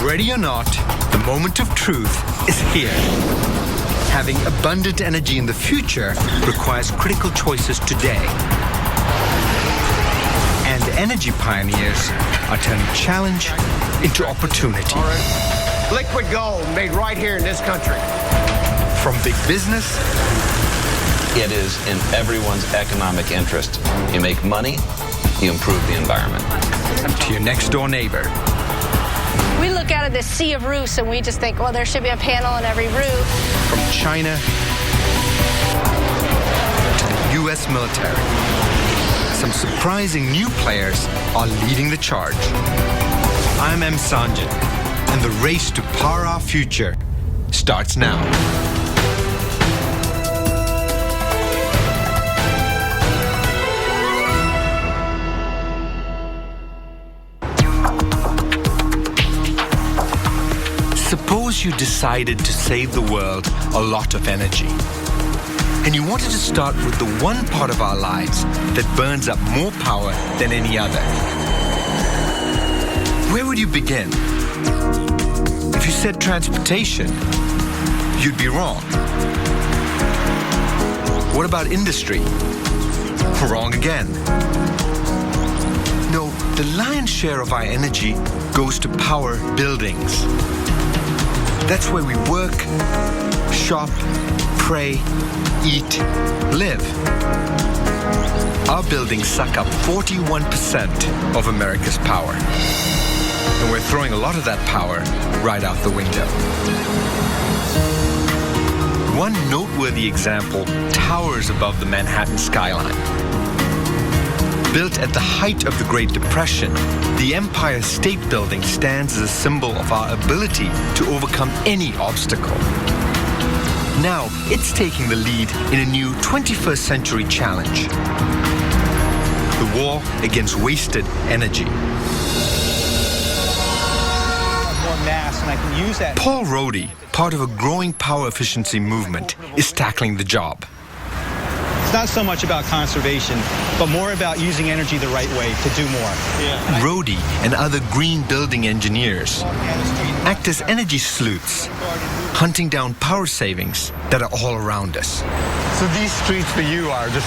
Ready or not, the moment of truth is here. Having abundant energy in the future requires critical choices today. And energy pioneers are turning challenge into opportunity. Liquid gold made right here in this country. From big business, it is in everyone's economic interest. You make money, you improve the environment. To your next door neighbor. We look out at this sea of roofs and we just think, well, there should be a panel on every roof. From China to the U.S. military, some surprising new players are leading the charge. I'm M. Sanjan, and the race to power our future starts now. Suppose you decided to save the world a lot of energy, and you wanted to start with the one part of our lives that burns up more power than any other. Where would you begin? If you said transportation, you'd be wrong. What about industry? Wrong again. No, the lion's share of our energy goes to power buildings. That's where we work, shop, pray, eat, live. Our buildings suck up 41% of America's power. And we're throwing a lot of that power right out the window. One noteworthy example towers above the Manhattan skyline. Built at the height of the Great Depression, the Empire State Building stands as a symbol of our ability to overcome any obstacle. Now, it's taking the lead in a new 21st century challenge: the war against wasted energy. More mass, and I can use that. Paul Rohde, part of a growing power efficiency movement, is tackling the job. It's not so much about conservation, but more about using energy the right way to do more. Rohde and other green building engineers act as energy sleuths, hunting down power savings that are all around us. So these streets for you are just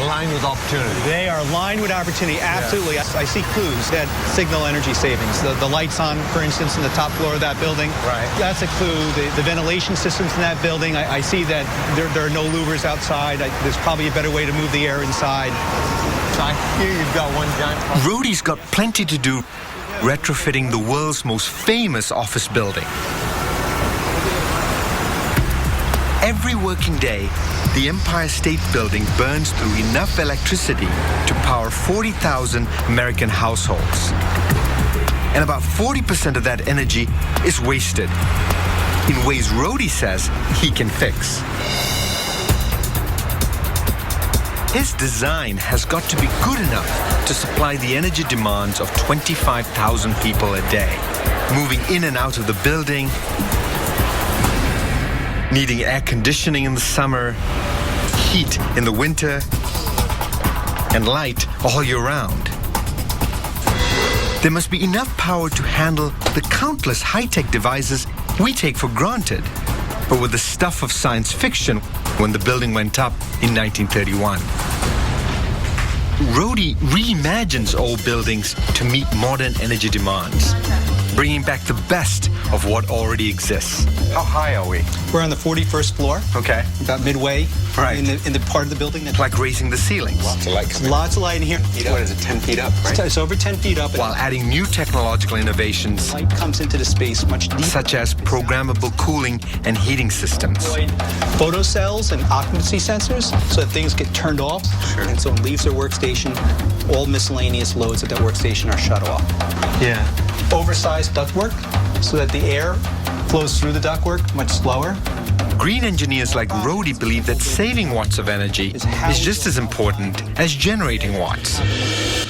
lined with opportunity? They are lined with opportunity, absolutely. Yeah. I see clues that signal energy savings. The lights on, for instance, in the top floor of that building. Right. That's a clue. The ventilation systems in that building, I see that there are no louvers outside. There's probably a better way to move the air inside. Here you've got one giant... Rohde's got plenty to do retrofitting the world's most famous office building. Every working day, the Empire State Building burns through enough electricity to power 40,000 American households. And about 40% of that energy is wasted in ways Rohde says he can fix. His design has got to be good enough to supply the energy demands of 25,000 people a day, moving in and out of the building, needing air conditioning in the summer, heat in the winter, and light all year round. There must be enough power to handle the countless high-tech devices we take for granted, but with the stuff of science fiction when the building went up in 1931. Rohde reimagines old buildings to meet modern energy demands, bringing back the best of what already exists. How high are we? We're on the 41st floor. Okay. About midway Right. in the part of the building. That's Like raising the ceilings, Lots of light coming. lots of light in here. What is it, 10 feet up, right? It's over 10 feet up. while adding new technological innovations Light comes into the space much deeper. such as programmable cooling and heating systems. Photocells and occupancy sensors so that things get turned off. Sure. And so when it leaves their workstation, all miscellaneous loads at that workstation are shut off. Yeah. Oversized ductwork so that the air flows through the ductwork much slower. Green engineers like Rohde believe that saving watts of energy is just as important as generating watts.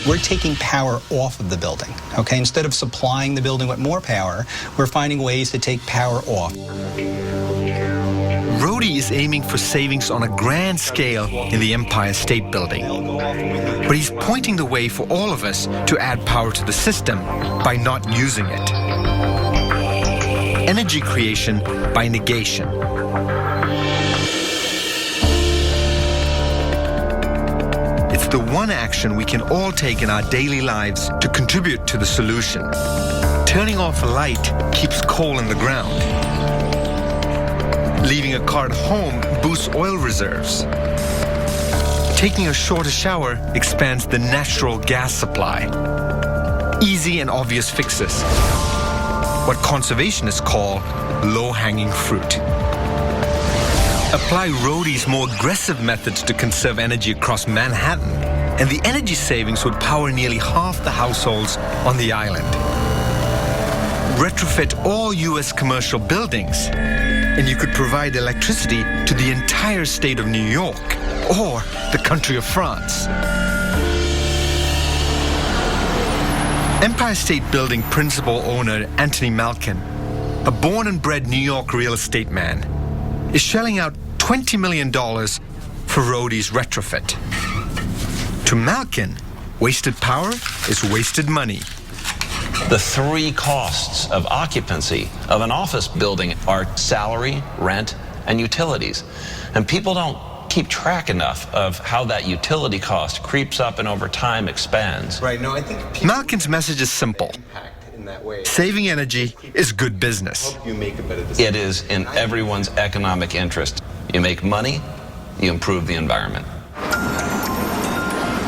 We're taking power off of the building, okay? Instead of supplying the building with more power, we're finding ways to take power off. Rohde is aiming for savings on a grand scale in the Empire State Building. But he's pointing the way for all of us to add power to the system by not using it. energy creation by negation. It's the one action we can all take in our daily lives to contribute to the solution. Turning off a light keeps coal in the ground. Leaving a car at home boosts oil reserves. Taking a shorter shower expands the natural gas supply. Easy and obvious fixes. What conservationists call low-hanging fruit. Apply Rhodey's more aggressive methods to conserve energy across Manhattan, and the energy savings would power nearly half the households on the island. Retrofit all U.S. commercial buildings, and you could provide electricity to the entire state of New York or the country of France. Empire State Building principal owner Anthony Malkin, a born and bred New York real estate man, is shelling out $20 million for Rhodey's retrofit. To Malkin, wasted power is wasted money. The three costs of occupancy of an office building are salary, rent, and utilities. And people don't keep track enough of how that utility cost creeps up and over time expands. Right, no, I think Malkin's message is simple. Saving energy is good business. It is in everyone's economic interest. You make money, you improve the environment.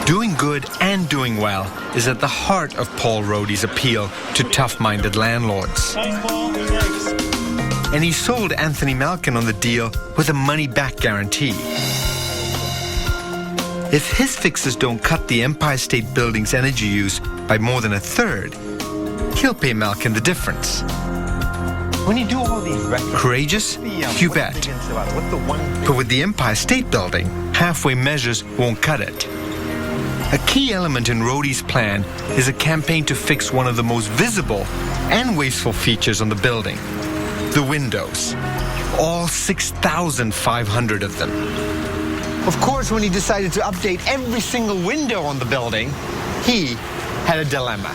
Doing good and doing well is at the heart of Paul Rhodey's appeal to tough-minded landlords. And he sold Anthony Malkin on the deal with a money-back guarantee. If his fixes don't cut the Empire State Building's energy use by more than a third, he'll pay Malkin the difference. When you do all these records, Courageous? You bet. But with the Empire State Building, halfway measures won't cut it. A key element in Rhodey's plan is a campaign to fix one of the most visible and wasteful features on the building, the windows. All 6,500 of them. of course, when he decided to update every single window on the building, he had a dilemma.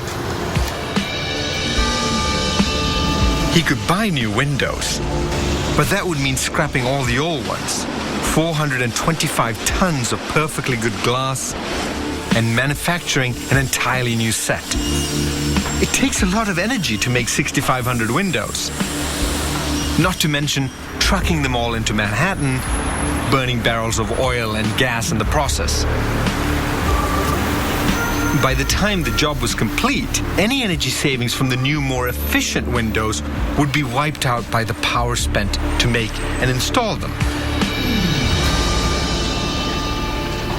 He could buy new windows, but that would mean scrapping all the old ones. 425 tons of perfectly good glass and manufacturing an entirely new set. It takes a lot of energy to make 6,500 windows. Not to mention trucking them all into Manhattan, burning barrels of oil and gas in the process. By the time the job was complete, any energy savings from the new, more efficient windows would be wiped out by the power spent to make and install them.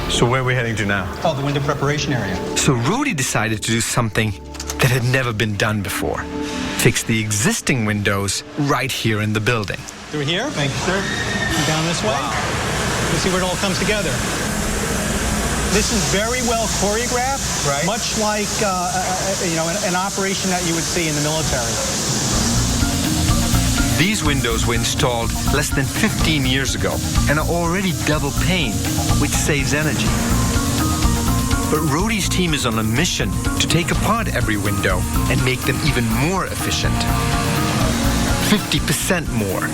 So where are we heading to now? Oh, the window preparation area. So Rhodey decided to do something that had never been done before. Fix the existing windows right here in the building. Through here? Thank you, sir. And down this way. Wow. You see where it all comes together. This is very well choreographed, right? Much like an operation that you would see in the military. These windows were installed less than 15 years ago and are already double pane, which saves energy. But Rhodey's team is on a mission to take apart every window and make them even more efficient. 50% more.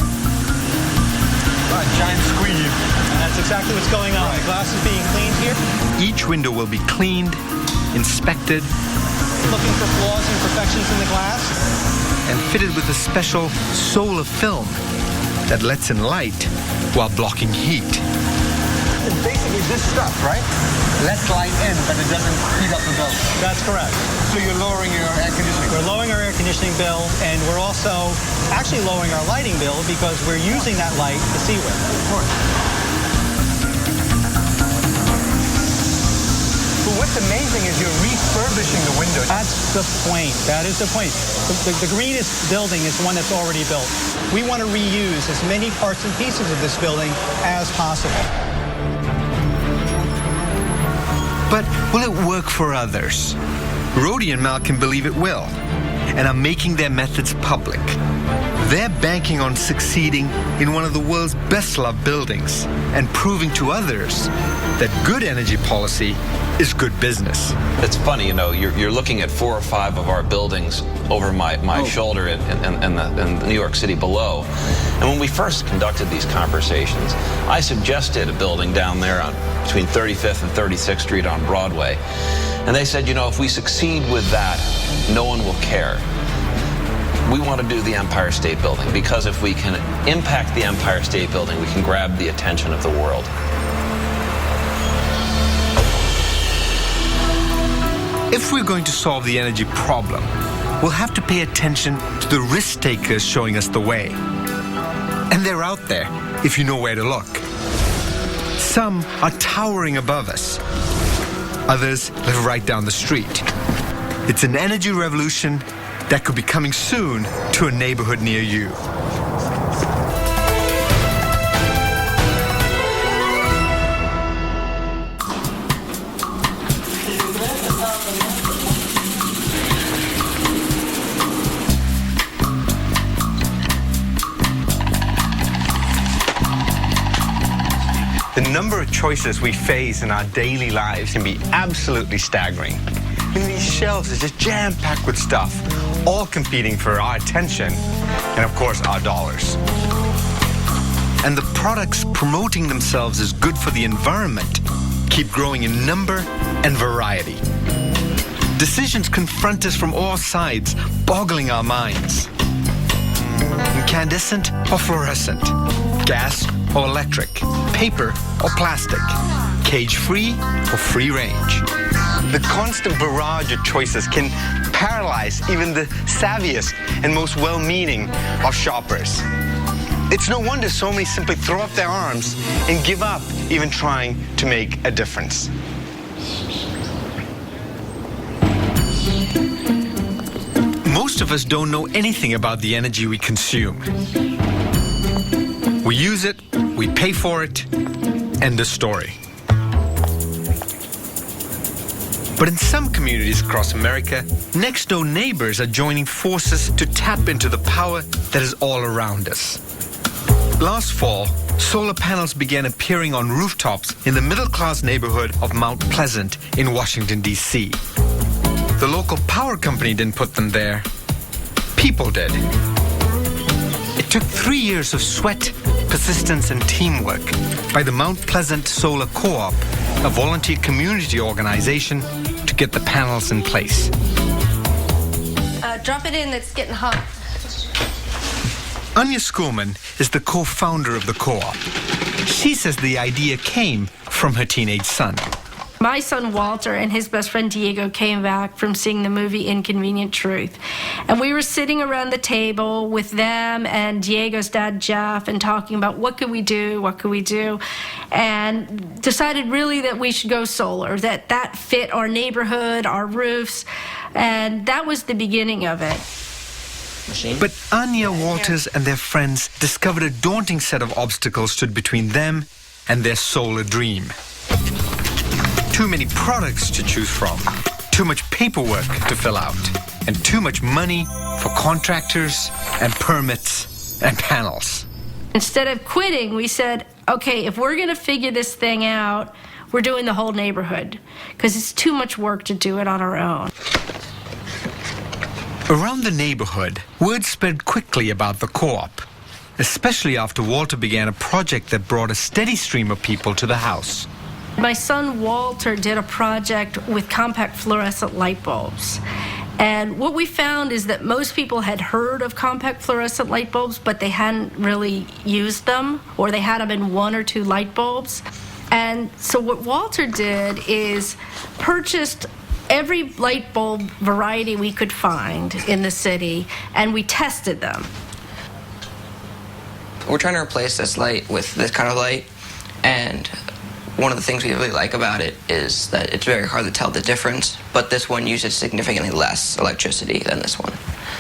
A giant squeeze. And that's exactly what's going on. Right. The glass is being cleaned here. Each window will be cleaned, inspected, looking for flaws and imperfections in the glass, and fitted with a special solar film that lets in light while blocking heat. It's basically this stuff, right? Lets light in, but it doesn't heat up the building. That's correct. So you're lowering your air conditioning. We're lowering our air conditioning bill, and we're also actually lowering our lighting bill because we're using that light to see with. Of course. But what's amazing is you're refurbishing the windows. That's the point. That is the point. The greenest building is one that's already built. We want to reuse as many parts and pieces of this building as possible. But will it work for others? Rhodey and Malkin believe it will, and are making their methods public. They're banking on succeeding in one of the world's best-loved buildings and proving to others that good energy policy is good business. It's funny, you know, you're looking at 4 or 5 of our buildings over my shoulder in the New York City below. And when we first conducted these conversations, I suggested a building down there on between 35th and 36th Street on Broadway. And they said, you know, if we succeed with that, no one will care. We want to do the Empire State Building because if we can impact the Empire State Building, we can grab the attention of the world. If we're going to solve the energy problem, we'll have to pay attention to the risk takers showing us the way. And they're out there, if you know where to look. Some are towering above us. Others live right down the street. It's an energy revolution that could be coming soon to a neighborhood near you. The number of choices we face in our daily lives can be absolutely staggering. I mean, these shelves are just jam-packed with stuff, all competing for our attention and, of course, our dollars. And the products promoting themselves as good for the environment keep growing in number and variety. Decisions confront us from all sides, boggling our minds. Incandescent or fluorescent, gas or electric, paper or plastic, cage-free or free range. The constant barrage of choices can paralyze even the savviest and most well-meaning of shoppers. It's no wonder so many simply throw up their arms and give up even trying to make a difference. Most of us don't know anything about the energy we consume. We use it, we pay for it, end of story. But in some communities across America, next-door neighbors are joining forces to tap into the power that is all around us. Last fall, solar panels began appearing on rooftops in the middle-class neighborhood of Mount Pleasant in Washington, D.C. The local power company didn't put them there. People did. It took 3 years of sweat, persistence, and teamwork by the Mount Pleasant Solar Co-op, a volunteer community organization, to get the panels in place. Drop it in, it's getting hot. Anya Schoolman is the co-founder of the co-op. She says the idea came from her teenage son. My son Walter and his best friend Diego came back from seeing the movie Inconvenient Truth. And we were sitting around the table with them and Diego's dad Jeff and talking about what could we do, and decided really that we should go solar, that fit our neighborhood, our roofs, and that was the beginning of it. But Anya, Walters, and their friends discovered a daunting set of obstacles stood between them and their solar dream. Too many products to choose from, too much paperwork to fill out, and too much money for contractors and permits and panels. Instead of quitting, we said, okay, if we're going to figure this thing out, we're doing the whole neighborhood, because it's too much work to do it on our own. Around the neighborhood, word spread quickly about the co-op, especially after Walter began a project that brought a steady stream of people to the house. My son Walter did a project with compact fluorescent light bulbs. And what we found is that most people had heard of compact fluorescent light bulbs, but they hadn't really used them, or they had them in 1 or 2 light bulbs. And so what Walter did is purchased every light bulb variety we could find in the city, and we tested them. We're trying to replace this light with this kind of light, and one of the things we really like about it is that it's very hard to tell the difference, but this one uses significantly less electricity than this one.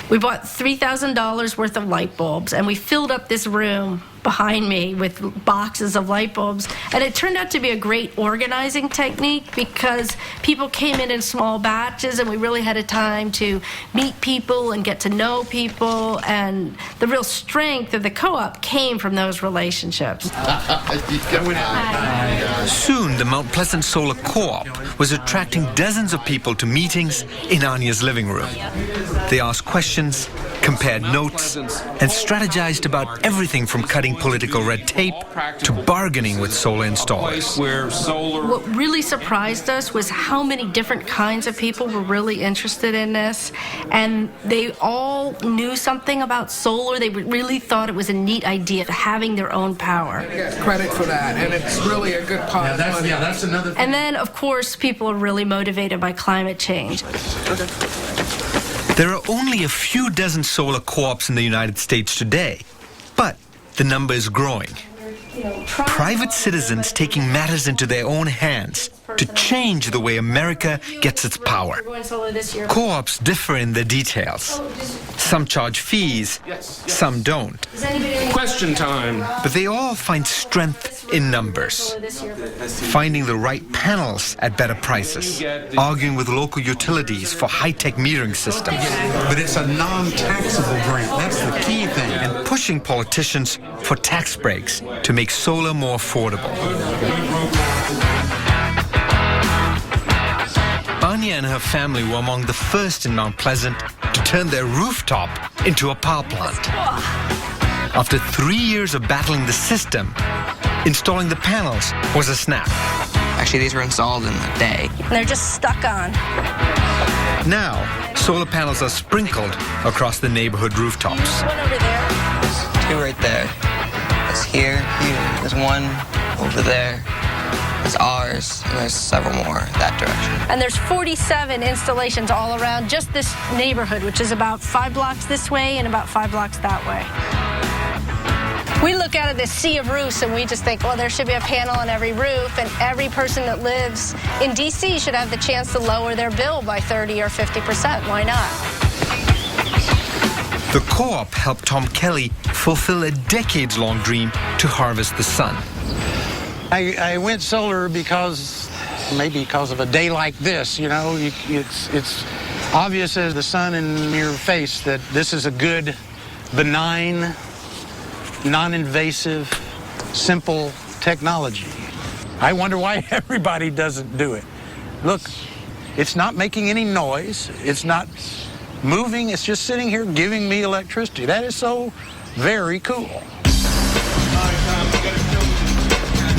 We bought $3,000 worth of light bulbs, and we filled up this room behind me with boxes of light bulbs. And it turned out to be a great organizing technique because people came in small batches and we really had a time to meet people and get to know people. And the real strength of the co-op came from those relationships. Soon, the Mount Pleasant Solar Co-op was attracting dozens of people to meetings in Anya's living room. They asked questions, compared notes, and strategized about everything from cutting political red tape to bargaining with solar installers. What really surprised us was how many different kinds of people were really interested in this, and they all knew something about solar. They really thought it was a neat idea, having their own power. Credit for that, and it's really a good pot of money. That's another thing. And then, of course, people are really motivated by climate change. There are only a few dozen solar co-ops in the United States today, but the number is growing. Private citizens taking matters into their own hands to change the way America gets its power. Co-ops differ in their details. Some charge fees, some don't. Question time. But they all find strength in numbers. Finding the right panels at better prices, arguing with local utilities for high-tech metering systems. But it's a non-taxable grant. That's the key thing. And pushing politicians for tax breaks to make solar more affordable. Anya and her family were among the first in Mount Pleasant to turn their rooftop into a power plant. After 3 years of battling the system, installing the panels was a snap. Actually, these were installed in a day. And they're just stuck on. Now, solar panels are sprinkled across the neighborhood rooftops. One over there. There's two right there. There's here. There's one over there. There's ours, and there's several more that direction. And there's 47 installations all around just this neighborhood, which is about 5 blocks this way and about 5 blocks that way. We look out at this sea of roofs and we just think, well, there should be a panel on every roof, and every person that lives in D.C. should have the chance to lower their bill by 30 or 50%. Why not? The co-op helped Tom Kelly fulfill a decades-long dream to harvest the sun. I went solar because of a day like this, you know. It's obvious as the sun in your face that this is a good, benign, non-invasive, simple technology. I wonder why everybody doesn't do it. Look, it's not making any noise. It's not moving. It's just sitting here giving me electricity. That is so very cool.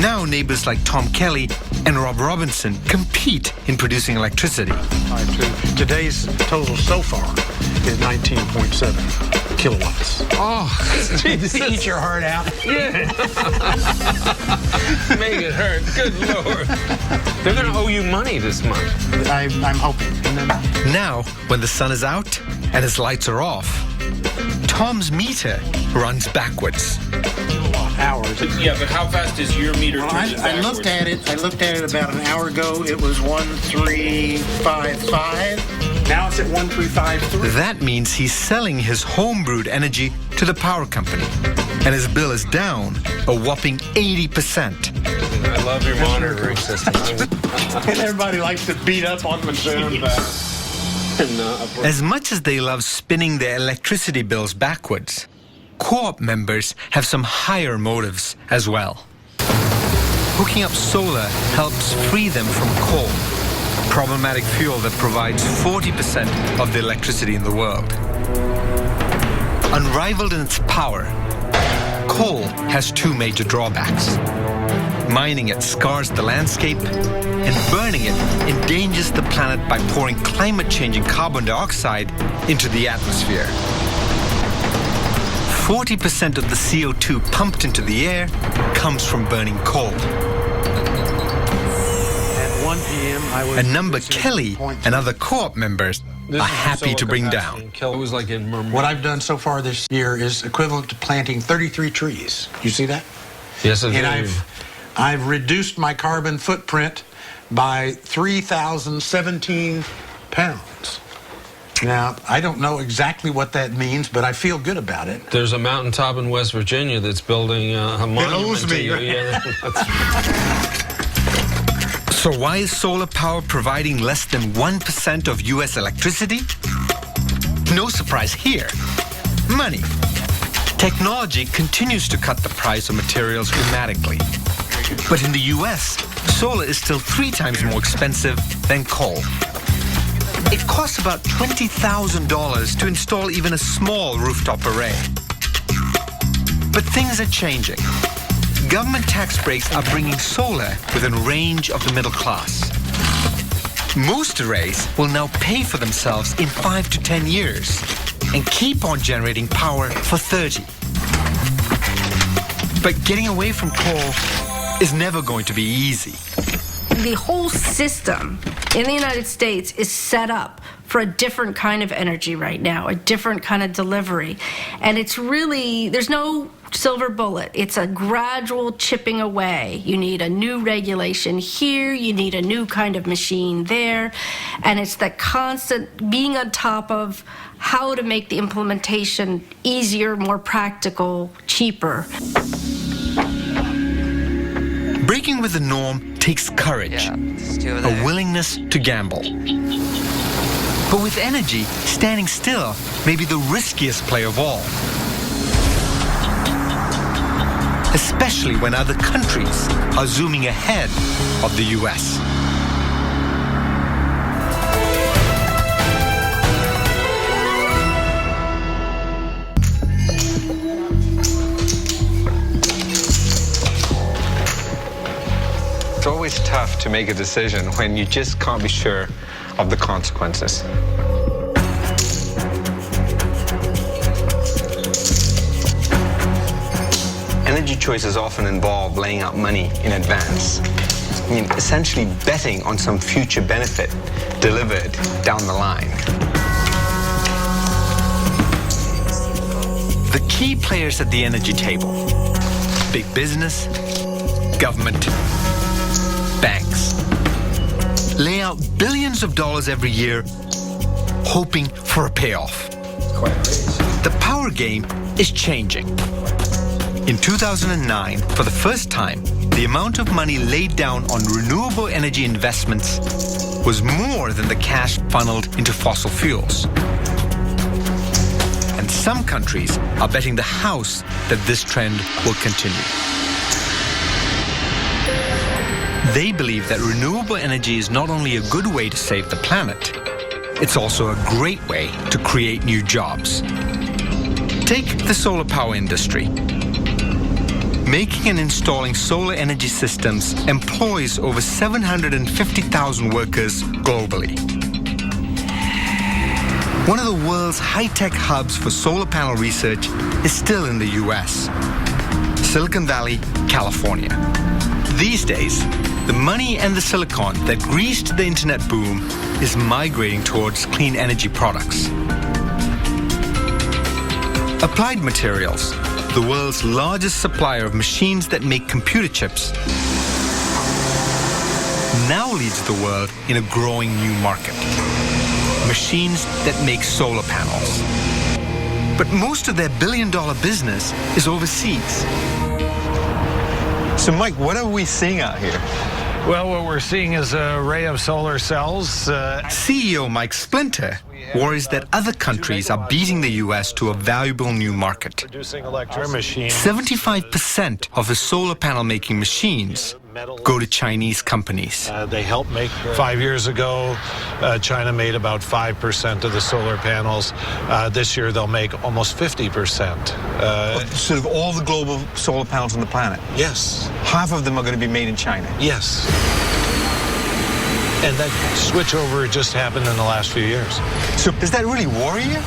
Now neighbors like Tom Kelly and Rob Robinson compete in producing electricity. Today's total so far is 19.7 kilowatts. Oh, Jesus. Eat your heart out. Yeah. Make it hurt. Good Lord. They're going to owe you money this month. I'm hoping. Now, when the sun is out and his lights are off, Tom's meter runs backwards. Hours. Yeah, but how fast is your meter turning backwards? I looked at it about an hour ago. It was 1355. Now it's at 1353. That means he's selling his home-brewed energy to the power company, and his bill is down a whopping 80%. I love your monitoring system. And everybody likes to beat up on themselves. As much as they love spinning their electricity bills backwards, co-op members have some higher motives as well. Hooking up solar helps free them from coal, problematic fuel that provides 40% of the electricity in the world. Unrivaled in its power, coal has two major drawbacks. Mining it scars the landscape, and burning it endangers the planet by pouring climate-changing carbon dioxide into the atmosphere. 40% of the CO2 pumped into the air comes from burning coal. At 1 p.m., a number Kelly and other co-op members are happy to bring down. What I've done so far this year is equivalent to planting 33 trees. You see that? Yes, I do. And I've reduced my carbon footprint by 3,017 pounds. Now, I don't know exactly what that means, but I feel good about it. There's a mountaintop in West Virginia that's building a monument to you. Yeah, So why is solar power providing less than 1% of U.S. electricity? No surprise here. Money. Technology continues to cut the price of materials dramatically. But in the U.S., solar is still 3 times more expensive than coal. It costs about $20,000 to install even a small rooftop array. But things are changing. Government tax breaks are bringing solar within range of the middle class. Most arrays will now pay for themselves in 5 to 10 years and keep on generating power for 30. But getting away from coal is never going to be easy. The whole system in the United States is set up for a different kind of energy right now, a different kind of delivery. And it's really, there's no silver bullet. It's a gradual chipping away. You need a new regulation here, you need a new kind of machine there, and it's the constant being on top of how to make the implementation easier, more practical, cheaper. Breaking with the norm takes courage, a willingness to gamble. But with energy, standing still may be the riskiest play of all. Especially when other countries are zooming ahead of the US. It's always tough to make a decision when you just can't be sure of the consequences. Energy choices often involve laying out money in advance. I mean, essentially betting on some future benefit delivered down the line. The key players at the energy table: big business, government, banks, lay out billions of dollars every year, hoping for a payoff. The power game is changing. In 2009, for the first time, the amount of money laid down on renewable energy investments was more than the cash funneled into fossil fuels. And some countries are betting the house that this trend will continue. They believe that renewable energy is not only a good way to save the planet, it's also a great way to create new jobs. Take the solar power industry. Making and installing solar energy systems employs over 750,000 workers globally. One of the world's high-tech hubs for solar panel research is still in the US, Silicon Valley, California. These days, the money and the silicon that greased the internet boom is migrating towards clean energy products. Applied Materials, the world's largest supplier of machines that make computer chips, now leads the world in a growing new market: machines that make solar panels. But most of their billion-dollar business is overseas. So, Mike, what are we seeing out here? Well, what we're seeing is an array of solar cells. CEO Mike Splinter worries that other countries are beating the US to a valuable new market. 75% of the solar panel making machines go to Chinese companies. They help make. 5 years ago, China made about 5% of the solar panels. This year, they'll make almost 50%. Sort of all the global solar panels on the planet? Yes. Half of them are going to be made in China? Yes. And that switchover just happened in the last few years. So does that really worry you?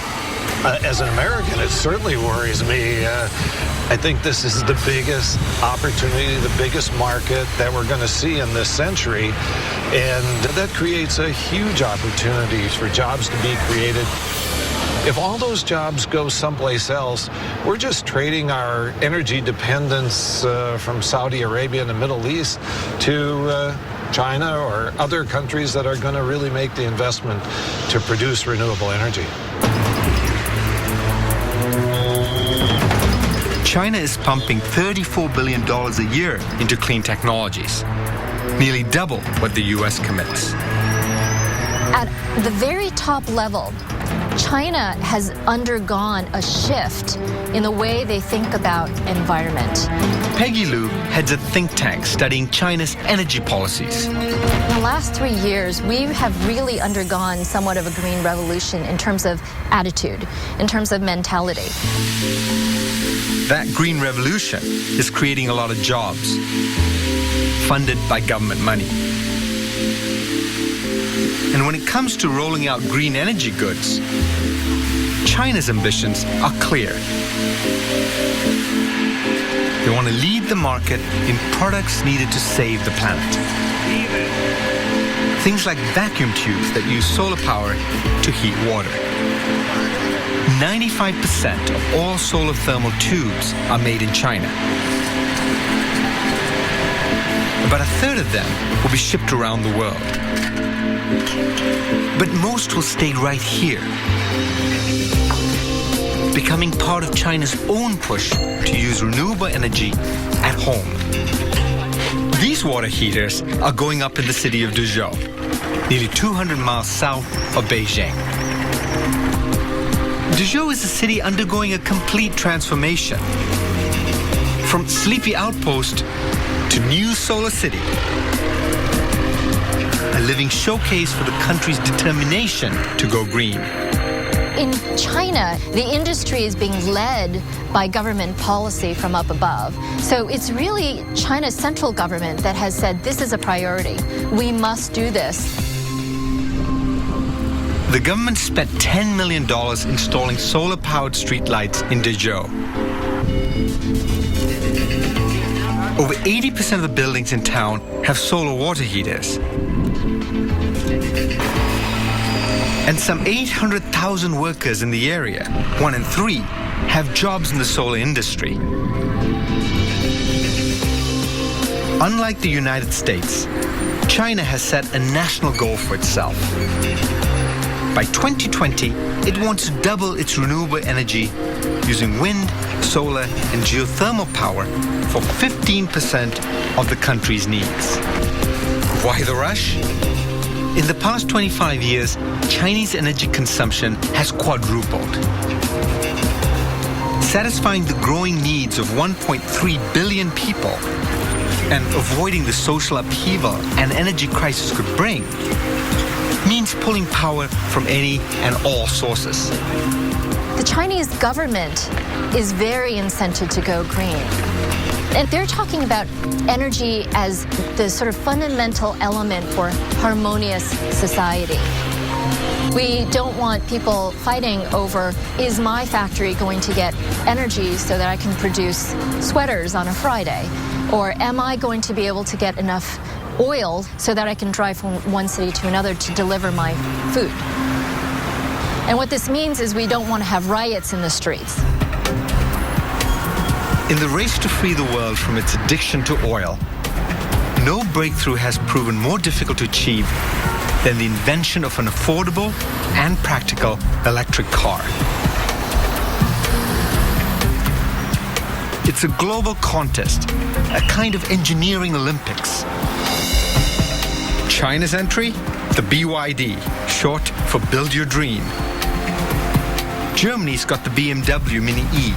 As an American, it certainly worries me. I think this is the biggest opportunity, the biggest market that we're going to see in this century. And that creates a huge opportunity for jobs to be created. If all those jobs go someplace else, we're just trading our energy dependence from Saudi Arabia and the Middle East to China or other countries that are going to really make the investment to produce renewable energy. China is pumping $34 billion a year into clean technologies, nearly double what the U.S. commits. At the very top level, China has undergone a shift in the way they think about environment. Peggy Liu heads a think tank studying China's energy policies. In the last 3 years, we have really undergone somewhat of a green revolution in terms of attitude, in terms of mentality. That green revolution is creating a lot of jobs, funded by government money. And when it comes to rolling out green energy goods, China's ambitions are clear. They want to lead the market in products needed to save the planet. Things like vacuum tubes that use solar power to heat water. 95% of all solar thermal tubes are made in China. About a third of them will be shipped around the world. But most will stay right here, becoming part of China's own push to use renewable energy at home. These water heaters are going up in the city of Dezhou, nearly 200 miles south of Beijing. Dezhou is a city undergoing a complete transformation. From sleepy outpost to new solar city. A living showcase for the country's determination to go green. In China, the industry is being led by government policy from up above. So it's really China's central government that has said this is a priority. We must do this. The government spent $10 million installing solar-powered streetlights in Dezhou. Over 80% of the buildings in town have solar water heaters. And some 800,000 workers in the area, 1 in 3, have jobs in the solar industry. Unlike the United States, China has set a national goal for itself. By 2020, it wants to double its renewable energy using wind, solar, and geothermal power for 15% of the country's needs. Why the rush? In the past 25 years, Chinese energy consumption has quadrupled. Satisfying the growing needs of 1.3 billion people and avoiding the social upheaval an energy crisis could bring means pulling power from any and all sources. The Chinese government is very incented to go green. And they're talking about energy as the sort of fundamental element for harmonious society. We don't want people fighting over, is my factory going to get energy so that I can produce sweaters on a Friday? Or am I going to be able to get enough oil so that I can drive from one city to another to deliver my food? And what this means is we don't want to have riots in the streets. In the race to free the world from its addiction to oil, no breakthrough has proven more difficult to achieve than the invention of an affordable and practical electric car. It's a global contest, a kind of engineering Olympics. China's entry? The BYD, short for Build Your Dream. Germany's got the BMW Mini E.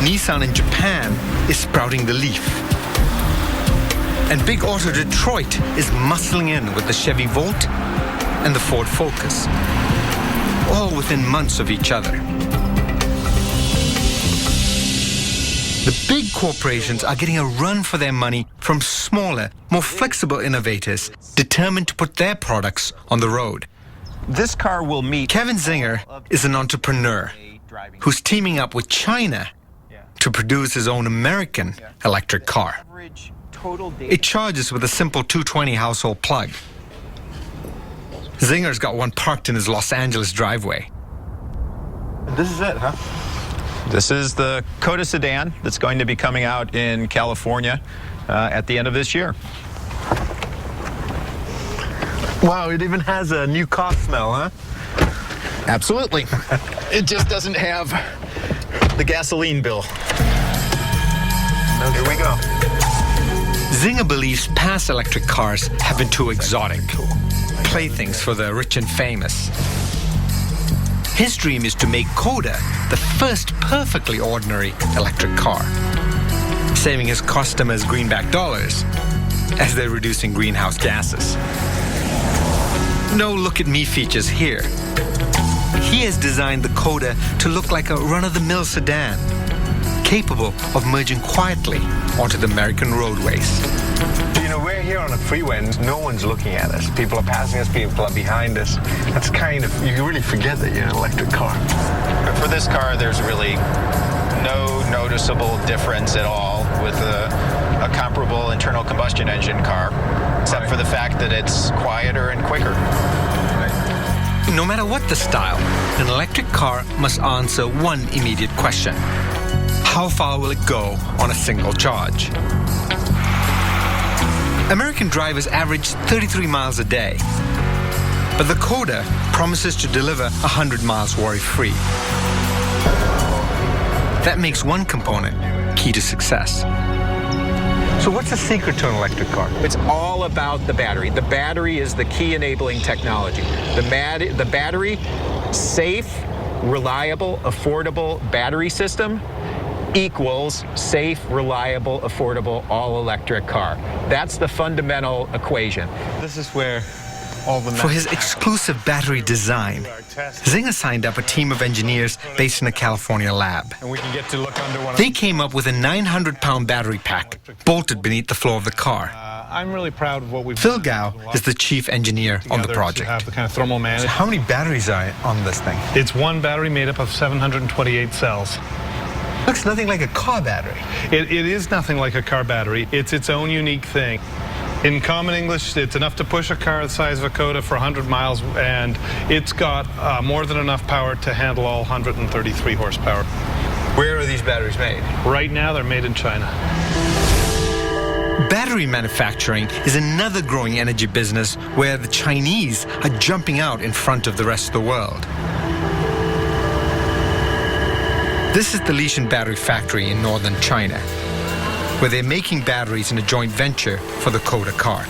Nissan in Japan is sprouting the Leaf. And Big Auto Detroit is muscling in with the Chevy Volt and the Ford Focus, all within months of each other. The big corporations are getting a run for their money from smaller, more flexible innovators determined to put their products on the road. This car will meet... Kevin Zinger is an entrepreneur who's teaming up with China to produce his own American electric car. It charges with a simple 220 household plug. Zinger's got one parked in his Los Angeles driveway. This is it, huh? This is the Coda sedan that's going to be coming out in California at the end of this year. Wow, it even has a new car smell, huh? Absolutely. It just doesn't have the gasoline bill. Here we go. Zinger believes past electric cars have been too exotic, playthings for the rich and famous. His dream is to make Coda the first perfectly ordinary electric car, saving his customers greenback dollars as they're reducing greenhouse gases. No look-at-me features here. He has designed the Coda to look like a run-of-the-mill sedan, capable of merging quietly onto the American roadways. You know, we're here on a freeway and no one's looking at us. People are passing us, people are behind us. That's kind of, you really forget that you're in an electric car. For this car, there's really no noticeable difference at all with a comparable internal combustion engine car, except for the fact that it's quieter and quicker. No matter what the style, an electric car must answer one immediate question. How far will it go on a single charge? American drivers average 33 miles a day, but the Coda promises to deliver 100 miles worry-free. That makes one component key to success. So what's the secret to an electric car? It's all about the battery. The battery is the key enabling technology. The battery, safe, reliable, affordable battery system equals safe, reliable, affordable, all-electric car. That's the fundamental equation. This is where all the... For his exclusive battery design, Zinger signed up a team of engineers based in a California lab. And we can get to look under one. They came up with a 900-pound battery pack bolted beneath the floor of the car. I'm really proud of what we've Phil Gao is the chief engineer on the project. Have the kind of thermal management. So how many batteries are on this thing? It's one battery made up of 728 cells. Looks nothing like a car battery. It is nothing like a car battery. It's its own unique thing. In common English, it's enough to push a car the size of a Coda for 100 miles, and it's got more than enough power to handle all 133 horsepower. Where are these batteries made? Right now, they're made in China. Battery manufacturing is another growing energy business where the Chinese are jumping out in front of the rest of the world. This is the Lishan Battery Factory in northern China, where they're making batteries in a joint venture for the Coda car.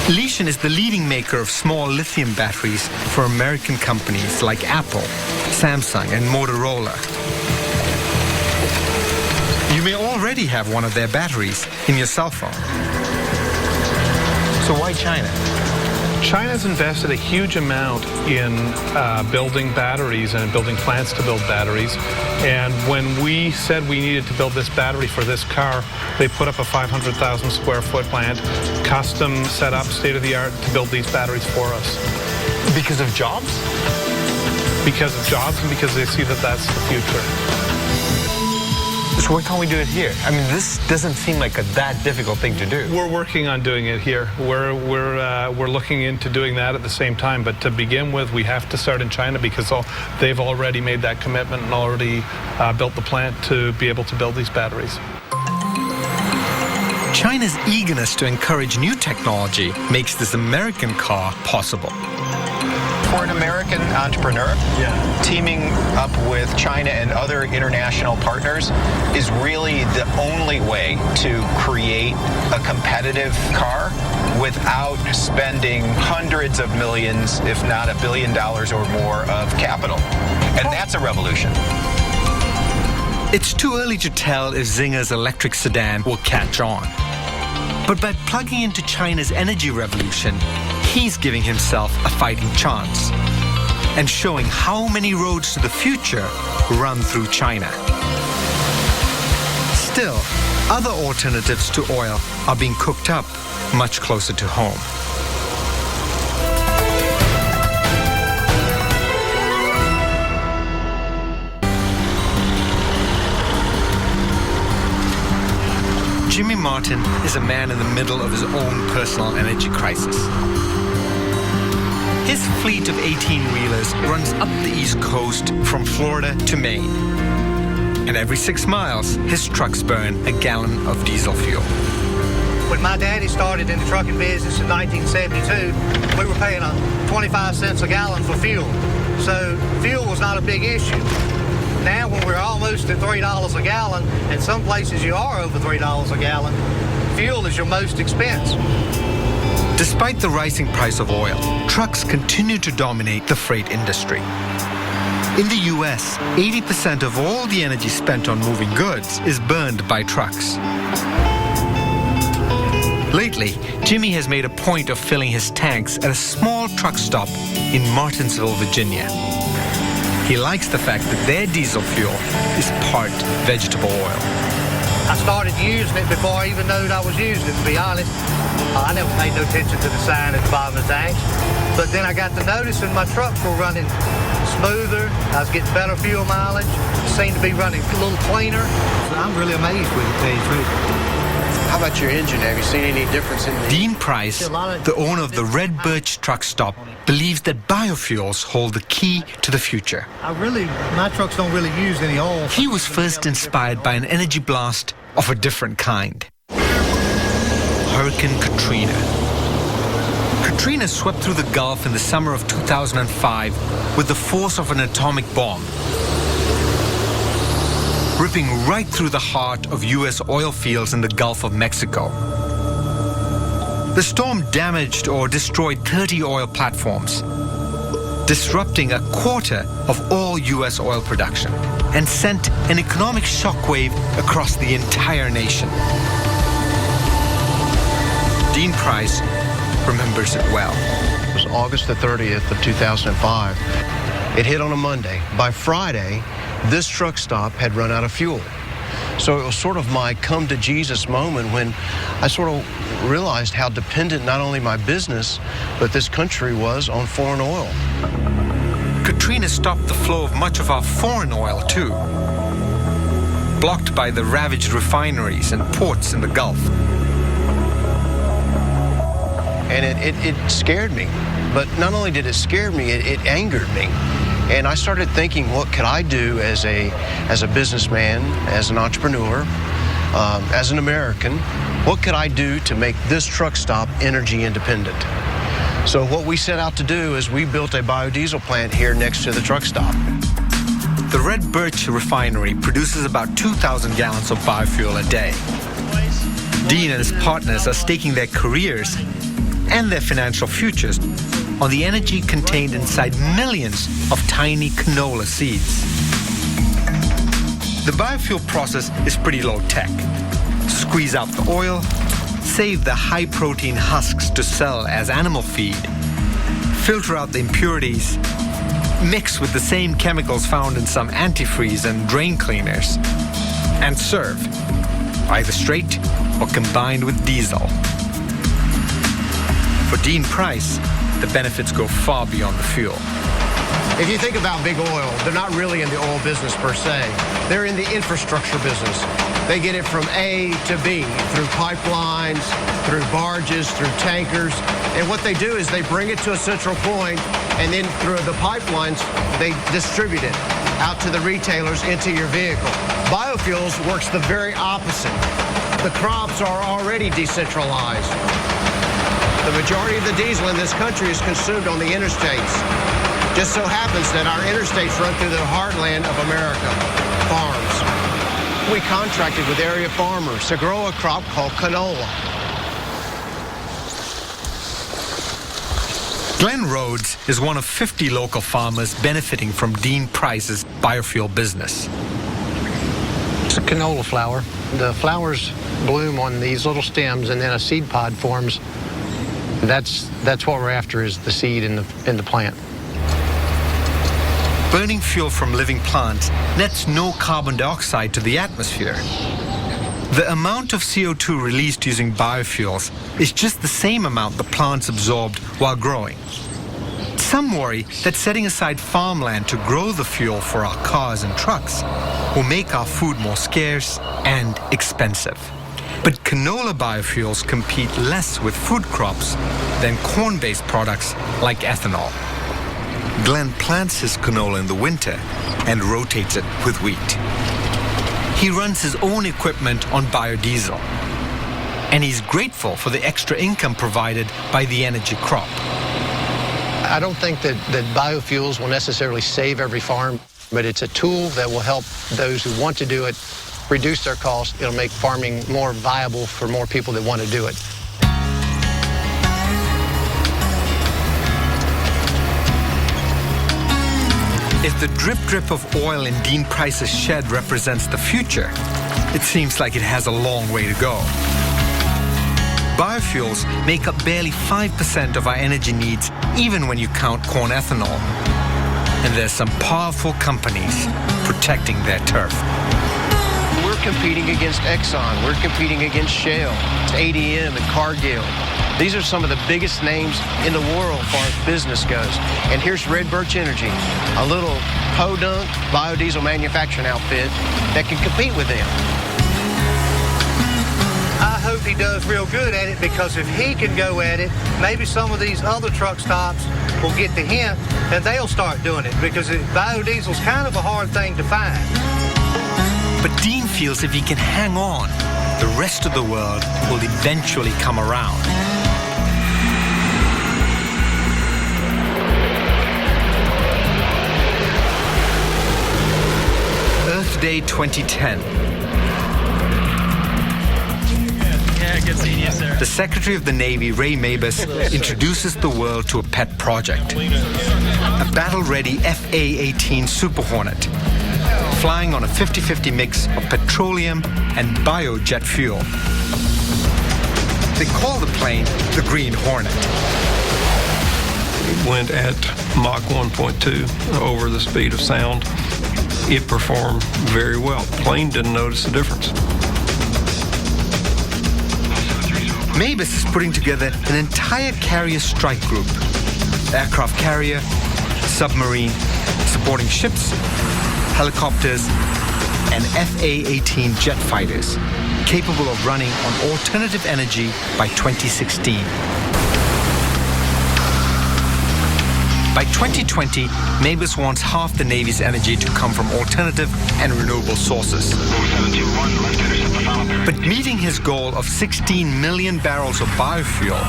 Lishan is the leading maker of small lithium batteries for American companies like Apple, Samsung, and Motorola. You may already have one of their batteries in your cell phone. So why China? China's invested a huge amount in building batteries and building plants to build batteries. And when we said we needed to build this battery for this car, they put up a 500,000 square foot plant, custom set up, state-of-the-art, to build these batteries for us. Because of jobs? Because of jobs and because they see that that's the future. So why can't we do it here? I mean, this doesn't seem like that difficult thing to do. We're working on doing it here. We're looking into doing that at the same time. But to begin with, we have to start in China because they've already made that commitment and already built the plant to be able to build these batteries. China's eagerness to encourage new technology makes this American car possible. For an American entrepreneur, teaming up with China and other international partners is really the only way to create a competitive car without spending hundreds of millions, if not $1 billion or more of capital. And that's a revolution. It's too early to tell if Zinger's electric sedan will catch on. But by plugging into China's energy revolution, he's giving himself a fighting chance and showing how many roads to the future run through China. Still, other alternatives to oil are being cooked up much closer to home. Jimmy Martin is a man in the middle of his own personal energy crisis. His fleet of 18-wheelers runs up the East Coast from Florida to Maine. And every 6 miles, his trucks burn a gallon of diesel fuel. When my daddy started in the trucking business in 1972, we were paying 25 cents a gallon for fuel. So fuel was not a big issue. Now when we're almost at $3 a gallon, and some places you are over $3 a gallon, fuel is your most expense. Despite the rising price of oil, trucks continue to dominate the freight industry. In the US, 80% of all the energy spent on moving goods is burned by trucks. Lately, Jimmy has made a point of filling his tanks at a small truck stop in Martinsville, Virginia. He likes the fact that their diesel fuel is part vegetable oil. I started using it before I even knew I was using it, to be honest. I never paid no attention to the sign at the bottom of the tanks. But then I got to noticing my trucks were running smoother. I was getting better fuel mileage. Seemed to be running a little cleaner. So I'm really amazed with it, to tell you the truth. How about your engine? Have you seen any difference in the... Dean Price, the owner of the Red Birch truck stop, believes that biofuels hold the key to the future. My trucks don't really use any oil. He was first inspired by an energy blast of a different kind. Hurricane Katrina. Katrina swept through the Gulf in the summer of 2005 with the force of an atomic bomb, ripping right through the heart of U.S. oil fields in the Gulf of Mexico. The storm damaged or destroyed 30 oil platforms, disrupting a quarter of all U.S. oil production, and sent an economic shockwave across the entire nation. Dean Price remembers it well. It was August the 30th of 2005. It hit on a Monday. By Friday, this truck stop had run out of fuel. So it was sort of my come to Jesus moment when I sort of realized how dependent not only my business, but this country was on foreign oil. Katrina stopped the flow of much of our foreign oil too, blocked by the ravaged refineries and ports in the Gulf. And it scared me. But not only did it scare me, it angered me. And I started thinking, what could I do as a businessman, as an entrepreneur, as an American? What could I do to make this truck stop energy independent? So what we set out to do is we built a biodiesel plant here next to the truck stop. The Red Birch refinery produces about 2,000 gallons of biofuel a day. Dean and his partners are staking their careers and their financial futures on the energy contained inside millions of tiny canola seeds. The biofuel process is pretty low tech. Squeeze out the oil, save the high-protein husks to sell as animal feed, filter out the impurities, mix with the same chemicals found in some antifreeze and drain cleaners, and serve, either straight or combined with diesel. For Dean Price, the benefits go far beyond the fuel. If you think about big oil, they're not really in the oil business per se. They're in the infrastructure business. They get it from A to B through pipelines, through barges, through tankers. And what they do is they bring it to a central point, and then through the pipelines, they distribute it out to the retailers into your vehicle. Biofuels works the very opposite. The crops are already decentralized. The majority of the diesel in this country is consumed on the interstates. Just so happens that our interstates run through the heartland of America, farms. We contracted with area farmers to grow a crop called canola. Glenn Rhodes is one of 50 local farmers benefiting from Dean Price's biofuel business. It's a canola flower. The flowers bloom on these little stems, and then a seed pod forms. That's what we're after, is the seed in the plant. Burning fuel from living plants nets no carbon dioxide to the atmosphere. The amount of CO2 released using biofuels is just the same amount the plants absorbed while growing. Some worry that setting aside farmland to grow the fuel for our cars and trucks will make our food more scarce and expensive. But canola biofuels compete less with food crops than corn-based products like ethanol. Glenn plants his canola in the winter and rotates it with wheat. He runs his own equipment on biodiesel. And he's grateful for the extra income provided by the energy crop. I don't think that biofuels will necessarily save every farm, but it's a tool that will help those who want to do it reduce their costs. It'll make farming more viable for more people that want to do it. If the drip of oil in Dean Price's shed represents the future, it seems like it has a long way to go. Biofuels make up barely 5% of our energy needs, even when you count corn ethanol. And there's some powerful companies protecting their turf. We're competing against Exxon. We're competing against Shell, ADM, and Cargill. These are some of the biggest names in the world as far as business goes. And here's Red Birch Energy, a little podunk biodiesel manufacturing outfit that can compete with them. I hope he does real good at it, because if he can go at it, maybe some of these other truck stops will get the hint and they'll start doing it, because biodiesel is kind of a hard thing to find. But Dean feels if he can hang on, the rest of the world will eventually come around. Earth Day 2010. Good seeing you, sir. The Secretary of the Navy, Ray Mabus, introduces the world to a pet project. A battle-ready FA-18 Super Hornet, flying on a 50-50 mix of petroleum and biojet fuel. They call the plane the Green Hornet. It went at Mach 1.2 over the speed of sound. It performed very well. The plane didn't notice the difference. Mabus is putting together an entire carrier strike group. Aircraft carrier, submarine, supporting ships, helicopters, and FA-18 jet fighters, capable of running on alternative energy by 2016. By 2020, Mabus wants half the Navy's energy to come from alternative and renewable sources. But meeting his goal of 16 million barrels of biofuel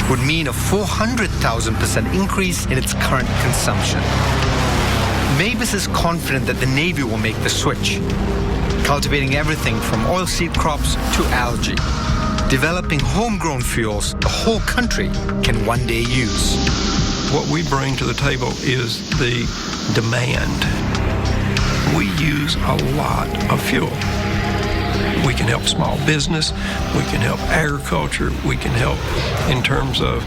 would mean a 400,000% increase in its current consumption. Mabus is confident that the Navy will make the switch, cultivating everything from oilseed crops to algae, developing homegrown fuels the whole country can one day use. What we bring to the table is the demand. We use a lot of fuel. We can help small business, we can help agriculture, we can help in terms of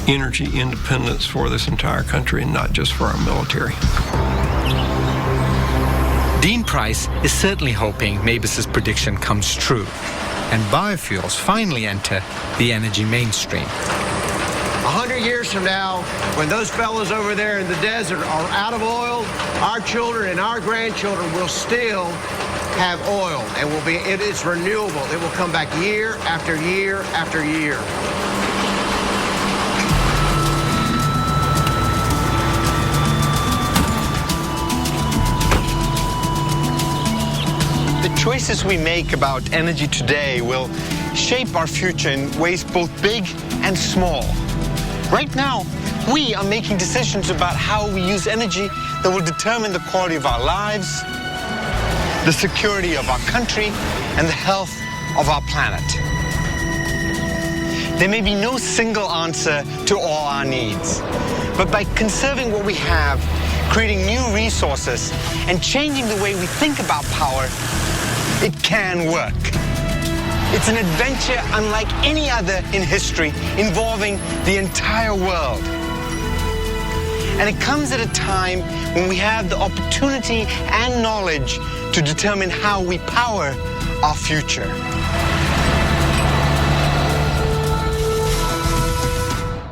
energy independence for this entire country and not just for our military. Dean Price is certainly hoping Mabus's prediction comes true and biofuels finally enter the energy mainstream. 100 years from now, when those fellows over there in the desert are out of oil, our children and our grandchildren will still have oil, and it's renewable. It will come back year after year after year. The choices we make about energy today will shape our future in ways both big and small. Right now, we are making decisions about how we use energy that will determine the quality of our lives, the security of our country, and the health of our planet. There may be no single answer to all our needs, but by conserving what we have, creating new resources, and changing the way we think about power, it can work. It's an adventure unlike any other in history, involving the entire world. And it comes at a time when we have the opportunity and knowledge to determine how we power our future.